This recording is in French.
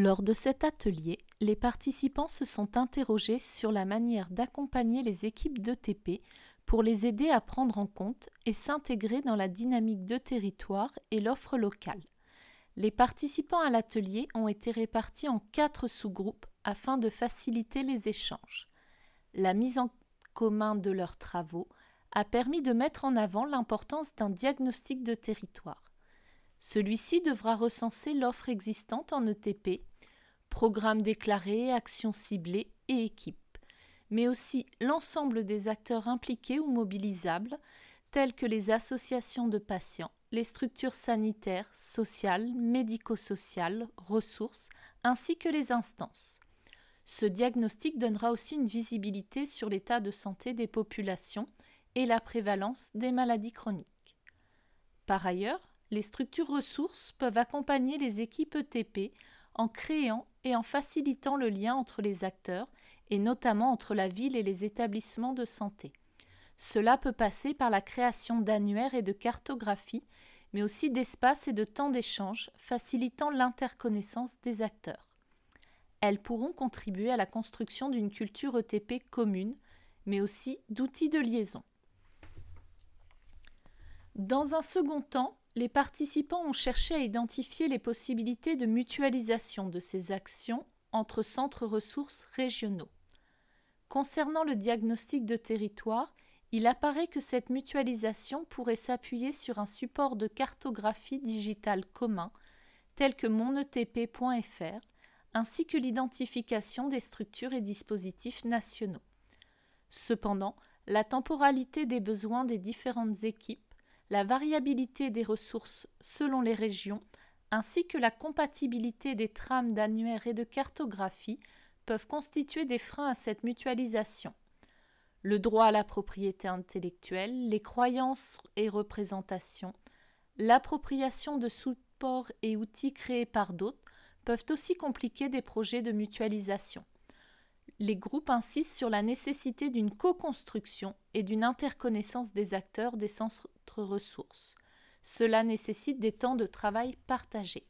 Lors de cet atelier, les participants se sont interrogés sur la manière d'accompagner les équipes d'ETP pour les aider à prendre en compte et s'intégrer dans la dynamique de territoire et l'offre locale. Les participants à l'atelier ont été répartis en 4 sous-groupes afin de faciliter les échanges. La mise en commun de leurs travaux a permis de mettre en avant l'importance d'un diagnostic de territoire. Celui-ci devra recenser l'offre existante en ETP, programmes déclarés, actions ciblées et équipes, mais aussi l'ensemble des acteurs impliqués ou mobilisables, tels que les associations de patients, les structures sanitaires, sociales, médico-sociales, ressources, ainsi que les instances. Ce diagnostic donnera aussi une visibilité sur l'état de santé des populations et la prévalence des maladies chroniques. Par ailleurs, les structures ressources peuvent accompagner les équipes ETP en créant et en facilitant le lien entre les acteurs et notamment entre la ville et les établissements de santé. Cela peut passer par la création d'annuaires et de cartographies, mais aussi d'espaces et de temps d'échange facilitant l'interconnaissance des acteurs. Elles pourront contribuer à la construction d'une culture ETP commune, mais aussi d'outils de liaison. Dans un second temps, les participants ont cherché à identifier les possibilités de mutualisation de ces actions entre centres ressources régionaux. Concernant le diagnostic de territoire, il apparaît que cette mutualisation pourrait s'appuyer sur un support de cartographie digitale commun, tel que monetp.fr, ainsi que l'identification des structures et dispositifs nationaux. Cependant, la temporalité des besoins des différentes équipes, la variabilité des ressources selon les régions, ainsi que la compatibilité des trames d'annuaires et de cartographie peuvent constituer des freins à cette mutualisation. Le droit à la propriété intellectuelle, les croyances et représentations, l'appropriation de supports et outils créés par d'autres peuvent aussi compliquer des projets de mutualisation. Les groupes insistent sur la nécessité d'une co-construction et d'une interconnaissance des acteurs des centres ressources. Cela nécessite des temps de travail partagés.